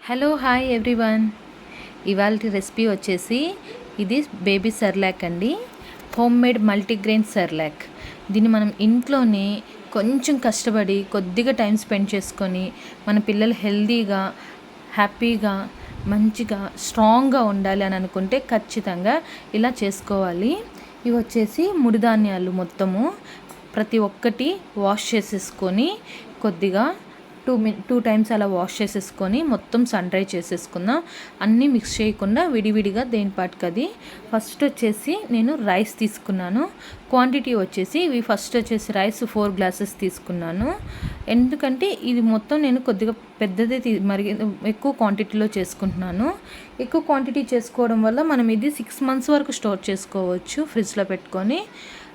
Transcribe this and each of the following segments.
Hello hi everyone. ఇవాళ recipe వచ్చేసి ఇది బేబీ సెర్లాక్ అండి. Home made multigrain Cerelac. దీన్ని మనం ఇంట్లోనే కొంచెం కష్టపడి కొద్దిగా టైం స్పెండ్ చేసుకొని మన పిల్లలు హెల్తీగా హ్యాపీగా మంచిగా స్ట్రాంగ్గా ఉండాలి అని అనుకుంటే ఖచ్చితంగా ఇలా చేసుకోవాలి. ఇవి వచ్చేసి ముడి ధాన్యాలు మొత్తము ప్రతి ఒక్కటి వాష్ చేసేసుకొని కొద్దిగా టూ టైమ్స్ అలా వాష్ చేసేసుకొని మొత్తం సన్ డ్రై చేసేసుకుందాం. అన్నీ మిక్స్ చేయకుండా విడివిడిగా దేనిపాటికి అది. ఫస్ట్ వచ్చేసి నేను రైస్ తీసుకున్నాను. క్వాంటిటీ వచ్చేసి ఇవి ఫస్ట్ వచ్చేసి రైస్ 4 గ్లాసెస్ తీసుకున్నాను. ఎందుకంటే ఇది మొత్తం నేను కొద్దిగా పెద్దది మరి ఎక్కువ క్వాంటిటీలో చేసుకుంటున్నాను. ఎక్కువ క్వాంటిటీ చేసుకోవడం వల్ల మనం ఇది 6 months వరకు స్టోర్ చేసుకోవచ్చు ఫ్రిడ్జ్లో పెట్టుకొని.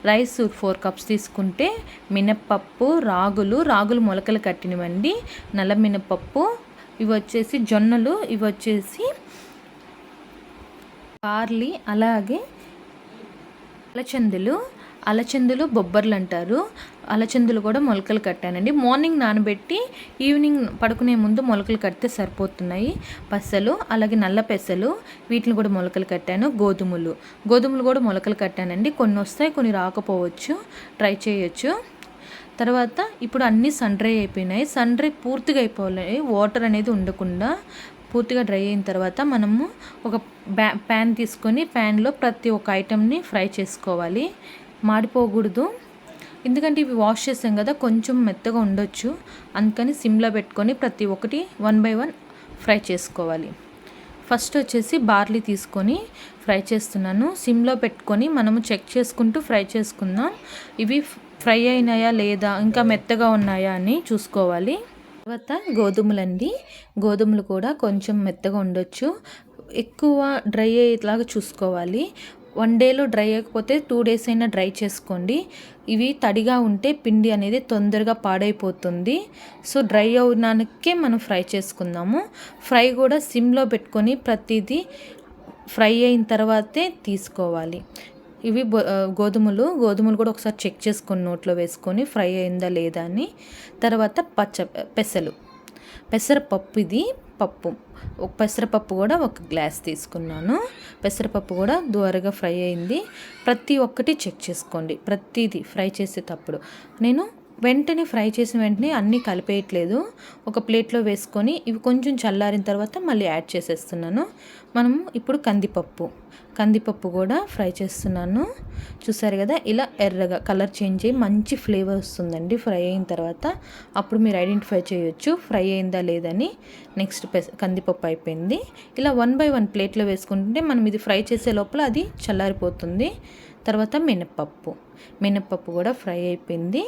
రైస్ 4 కప్స్ తీసుకుంటే మినప్పప్పు, రాగులు మొలకలు కట్టినవండి, నల్ల మినప్పప్పు, ఇవి వచ్చేసి జొన్నలు, ఇవి వచ్చేసి బార్లీ, అలాగే అలచందులు బొబ్బర్లు అంటారు. అలచందులు కూడా మొలకలు కట్టానండి. మార్నింగ్ నానబెట్టి ఈవినింగ్ పడుకునే ముందు మొలకలు కడితే సరిపోతున్నాయి. పెసలు, అలాగే నల్ల పెసలు, వీటిని కూడా మొలకలు కట్టాను. గోధుమలు కూడా మొలకలు కట్టానండి. కొన్ని వస్తాయి, కొన్ని రాకపోవచ్చు, ట్రై చేయొచ్చు. తర్వాత ఇప్పుడు అన్నీ సన్ డ్రై అయిపోయినాయి. సన్ డ్రై పూర్తిగా అయిపోవాలి, వాటర్ అనేది ఉండకుండా పూర్తిగా డ్రై అయిన తర్వాత మనము ఒక ప్యాన్ తీసుకొని ప్యాన్లో ప్రతి ఒక్క ఐటెంని ఫ్రై చేసుకోవాలి. మాడిపోకూడదు, ఎందుకంటే ఇవి వాష్ చేసాం కదా, కొంచెం మెత్తగా ఉండొచ్చు. అందుకని సిమ్లో పెట్టుకొని ప్రతి ఒక్కటి 1 by 1 ఫ్రై చేసుకోవాలి. ఫస్ట్ వచ్చేసి బార్లీ తీసుకొని ఫ్రై చేస్తున్నాను. సిమ్లో పెట్టుకొని మనము చెక్ చేసుకుంటూ ఫ్రై చేసుకుందాం. ఇవి ఫ్రై అయినాయా లేదా, ఇంకా మెత్తగా ఉన్నాయా అని చూసుకోవాలి. తర్వాత గోధుమలు కూడా కొంచెం మెత్తగా ఉండొచ్చు, ఎక్కువ డ్రై అయ్యేలాగా చూసుకోవాలి. 1 dayలో డ్రై అయ్యకపోతే 2 days అయినా డ్రై చేసుకోండి. ఇవి తడిగా ఉంటే పిండి అనేది తొందరగా పాడైపోతుంది. సో డ్రై అవడానికే మనం ఫ్రై చేసుకుందాము. ఫ్రై కూడా సిమ్లో పెట్టుకొని ప్రతిదీ ఫ్రై అయిన తర్వాతే తీసుకోవాలి. ఇవి గోధుమలు కూడా ఒకసారి చెక్ చేసుకొని నోట్లో వేసుకొని ఫ్రై అయిందా లేదా అని. తర్వాత పెసరపప్పు, ఇది పెసరపప్పు కూడా 1 గ్లాస్ తీసుకున్నాను. పెసరపప్పు కూడా దోరగా ఫ్రై అయింది. ప్రతి ఒక్కటి చెక్ చేసుకోండి. ప్రతిదీ ఫ్రై చేసేటప్పుడు నేను వెంటనే ఫ్రై చేసిన వెంటనే అన్నీ కలిపేయట్లేదు. ఒక ప్లేట్లో వేసుకొని ఇవి కొంచెం చల్లారిన తర్వాత మళ్ళీ యాడ్ చేసేస్తున్నాను. మనము ఇప్పుడు కందిపప్పు కూడా ఫ్రై చేస్తున్నాను. చూసారు కదా, ఇలా ఎర్రగా కలర్ చేంజ్ అయ్యి మంచి ఫ్లేవర్ వస్తుందండి ఫ్రై అయిన తర్వాత. అప్పుడు మీరు ఐడెంటిఫై చేయొచ్చు ఫ్రై అయిందా లేదని. నెక్స్ట్ కందిపప్పు అయిపోయింది. ఇలా 1 by 1 ప్లేట్లో వేసుకుంటే మనం ఇది ఫ్రై చేసే లోపల అది చల్లారిపోతుంది. తర్వాత మినప్పప్పు కూడా ఫ్రై అయిపోయింది.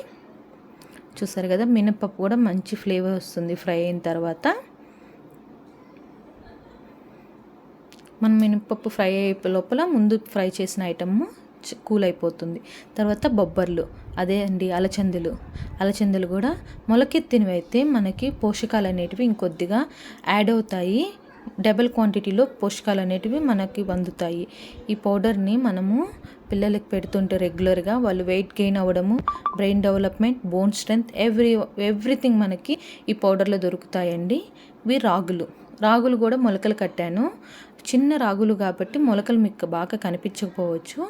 చూసారు కదా, మినప్పప్పు కూడా మంచి ఫ్లేవర్ వస్తుంది ఫ్రై అయిన తర్వాత. మనం మినప్పప్పు ఫ్రై అయ్యే లోపల ముందు ఫ్రై చేసిన ఐటమ్ కూల్ అయిపోతుంది. తర్వాత బొబ్బర్లు, అదే అండి అలచందులు కూడా మొలకెత్తినవి అయితే మనకి పోషకాలు అనేటివి ఇంకొద్దిగా యాడ్ అవుతాయి. డబుల్ క్వాంటిటీలో పోషకాలు అనేటివి మనకి అందుతాయి. ఈ పౌడర్ని మనము పిల్లలకి పెడుతుంటే రెగ్యులర్గా వాళ్ళు వెయిట్ గెయిన్ అవ్వడము, brain development, bone strength, everything మనకి ఈ పౌడర్లో దొరుకుతాయండి. ఇవి రాగులు కూడా మొలకలు కట్టాను. చిన్న రాగులు కాబట్టి మొలకలు మీకు బాగా కనిపించకపోవచ్చు.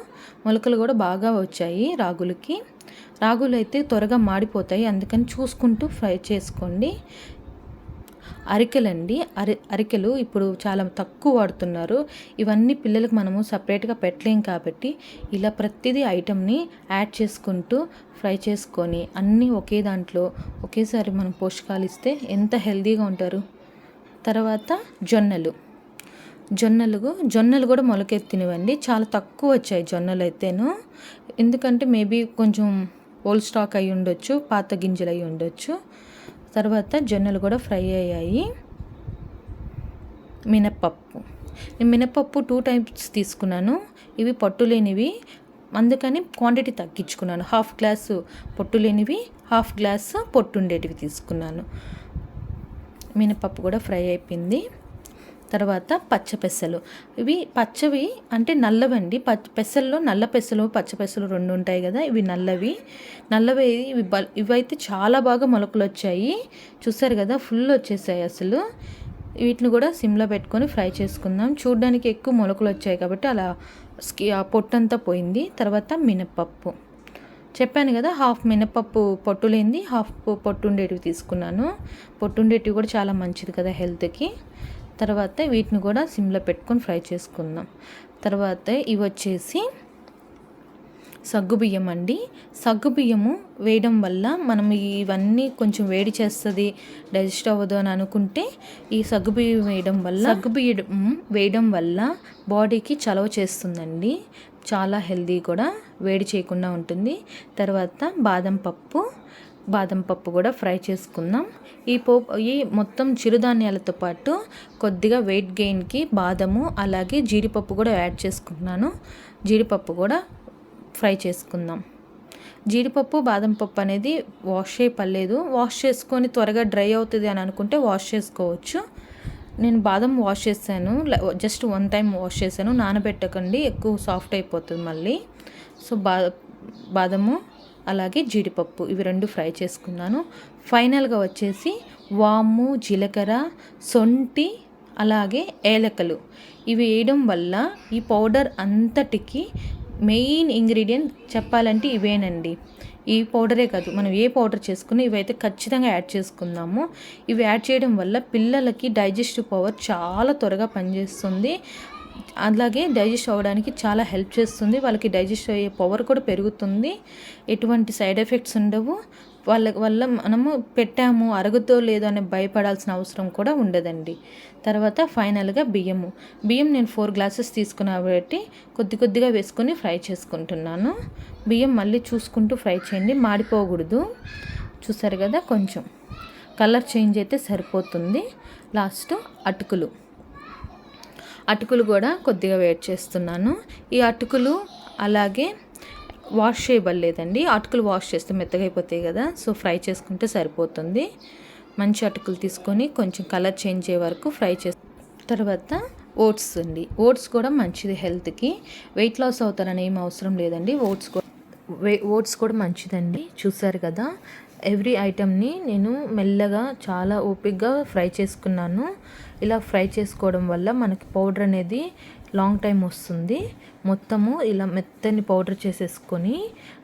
మొలకలు కూడా బాగా వచ్చాయి రాగులు అయితే త్వరగా మాడిపోతాయి, అందుకని చూసుకుంటూ ఫ్రై చేసుకోండి. అరికెలు ఇప్పుడు చాలా తక్కువ వాడుతున్నారు. ఇవన్నీ పిల్లలకు మనము సపరేట్గా పెట్టలేం కాబట్టి ఇలా ప్రతిదీ ఐటమ్ని యాడ్ చేసుకుంటూ ఫ్రై చేసుకొని అన్నీ ఒకే దాంట్లో ఒకేసారి మనం పోషకాలు ఇస్తే ఎంత హెల్తీగా ఉంటారు. తర్వాత జొన్నలు కూడా మొలకెత్తినవండి. చాలా తక్కువ వచ్చాయి జొన్నలు అయితేను, ఎందుకంటే మేబీ కొంచెం ఓల్డ్ స్టాక్ అయి ఉండొచ్చు, పాత గింజలు అయి ఉండొచ్చు. తర్వాత జొన్నలు కూడా ఫ్రై అయ్యాయి. మినప్పప్పు 2 types తీసుకున్నాను. ఇవి పొట్టు లేనివి, అందుకని క్వాంటిటీ తగ్గించుకున్నాను. 1/2 గ్లాసు పొట్టు లేనివి, 1/2 గ్లాసు పొట్టు ఉండేటివి తీసుకున్నాను. మినప్పప్పు కూడా ఫ్రై అయిపోయింది. తర్వాత పచ్చపెసలు, ఇవి పచ్చవి అంటే నల్లవండి. పెసల్లో నల్ల పెసలు, పచ్చ పెసలు 2 ఉంటాయి కదా, ఇవి నల్లవి. ఇవైతే చాలా బాగా మొలకలు వచ్చాయి. చూసారు కదా, ఫుల్ వచ్చేసాయి అసలు. వీటిని కూడా సిమ్లో పెట్టుకొని ఫ్రై చేసుకుందాం. చూడడానికి ఎక్కువ మొలకలు వచ్చాయి కాబట్టి అలా ఆ పొట్టంతా పోయింది. తర్వాత మినప్పప్పు చెప్పాను కదా, హాఫ్ మినప్పప్పు పొట్టు లేనిది, హాఫ్ పొట్టు ఉండేటివి తీసుకున్నాను. పొట్టు ఉండేటివి కూడా చాలా మంచిది కదా హెల్త్కి. తర్వాత వీటిని కూడా సిమ్లో పెట్టుకొని ఫ్రై చేసుకుందాం. తర్వాత ఇవి వచ్చేసి సగ్గుబియ్యం అండి. సగ్గుబియ్యము వేయడం వల్ల మనం ఇవన్నీ కొంచెం వేడి చేస్తుంది, డైజెస్ట్ అవ్వదు అని అనుకుంటే ఈ సగ్గుబియ్యం వేయడం వల్ల బాడీకి చలవ చేస్తుందండి. చాలా హెల్దీ కూడా, వేడి చేయకుండా ఉంటుంది. తర్వాత బాదం పప్పు కూడా ఫ్రై చేసుకుందాం. ఈ మొత్తం చిరుధాన్యాలతో పాటు కొద్దిగా వెయిట్ గెయిన్కి బాదము అలాగే జీడిపప్పు కూడా యాడ్ చేసుకుంటున్నాను. జీడిపప్పు కూడా ఫ్రై చేసుకుందాం. జీడిపప్పు బాదం పప్పు అనేది వాష్ చేయలేదు. వాష్ చేసుకొని త్వరగా డ్రై అవుతుంది అని అనుకుంటే వాష్ చేసుకోవచ్చు. నేను బాదం వాష్ చేశాను, జస్ట్ 1 టైం వాష్ చేశాను. నానబెట్టకండి, ఎక్కువ సాఫ్ట్ అయిపోతుంది మళ్ళీ. సో బాదము అలాగే జీడిపప్పు ఇవి 2 ఫ్రై చేసుకున్నాను. ఫైనల్గా వచ్చేసి వాము, జీలకర్ర, సొంటి అలాగే ఏలకలు ఇవి వేయడం వల్ల ఈ పౌడర్ అంతటికి మెయిన్ ఇంగ్రీడియంట్ చెప్పాలంటే ఇవేనండి. ఈ పౌడరే కాదు, మనం ఏ పౌడర్ చేసుకుని ఇవైతే ఖచ్చితంగా యాడ్ చేసుకుందాము. ఇవి యాడ్ చేయడం వల్ల పిల్లలకి డైజెస్టివ్ పవర్ చాలా త్వరగా పనిచేస్తుంది. అలాగే డైజెస్ట్ అవ్వడానికి చాలా హెల్ప్ చేస్తుంది. వాళ్ళకి డైజెస్ట్ అయ్యే పవర్ కూడా పెరుగుతుంది. ఎటువంటి సైడ్ ఎఫెక్ట్స్ ఉండవు. వాళ్ళ వల్ల మనము పెట్టాము అరుగుతో లేదో అని భయపడాల్సిన అవసరం కూడా ఉండదండి. తర్వాత ఫైనల్గా బియ్యం నేను 4 గ్లాసెస్ తీసుకున్నా కాబట్టి కొద్దిగా వేసుకొని ఫ్రై చేసుకుంటున్నాను. బియ్యం మళ్ళీ చూసుకుంటూ ఫ్రై చేయండి, మాడిపోకూడదు. చూసారు కదా, కొంచెం కలర్ చేంజ్ అయితే సరిపోతుంది. లాస్ట్ అటుకులు కూడా కొద్దిగా వేడి చేస్తున్నాను. ఈ అటుకులు అలాగే వాష్ చేయబడలేదండి. అటుకులు వాష్ చేస్తే మెత్తగా అయిపోతాయి కదా, సో ఫ్రై చేసుకుంటే సరిపోతుంది. మంచి అటుకులు తీసుకొని కొంచెం కలర్ చేంజ్ అయ్యే వరకు ఫ్రై తర్వాత ఓట్స్ అండి. ఓట్స్ కూడా మంచిది హెల్త్కి. వెయిట్ లాస్ అవుతారని ఏం అవసరం లేదండి. ఓట్స్ కూడా మంచిదండి. చూసారు కదా, ఎవ్రీ ఐటమ్ని నేను మెల్లగా చాలా ఓపిక్గా ఫ్రై చేసుకున్నాను. ఇలా ఫ్రై చేసుకోవడం వల్ల మనకి పౌడర్ అనేది లాంగ్ టైం వస్తుంది. మొత్తము ఇలా మెత్తని పౌడర్ చేసేసుకొని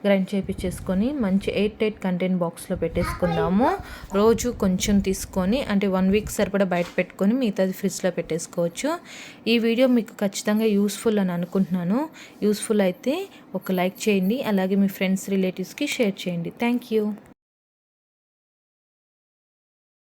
గ్రైండ్ చేపించేసుకొని మంచి 8 కంటైనర్ బాక్స్లో పెట్టేసుకుందాము. రోజు కొంచెం తీసుకొని అంటే 1 వీక్ సరిపడా బయట పెట్టుకొని మిగతాది ఫ్రిడ్జ్లో పెట్టేసుకోవచ్చు. ఈ వీడియో మీకు ఖచ్చితంగా యూస్ఫుల్ అని అనుకుంటున్నాను. యూస్ఫుల్ అయితే ఒక లైక్ చేయండి, అలాగే మీ ఫ్రెండ్స్ రిలేటివ్స్కి షేర్ చేయండి. Thank you.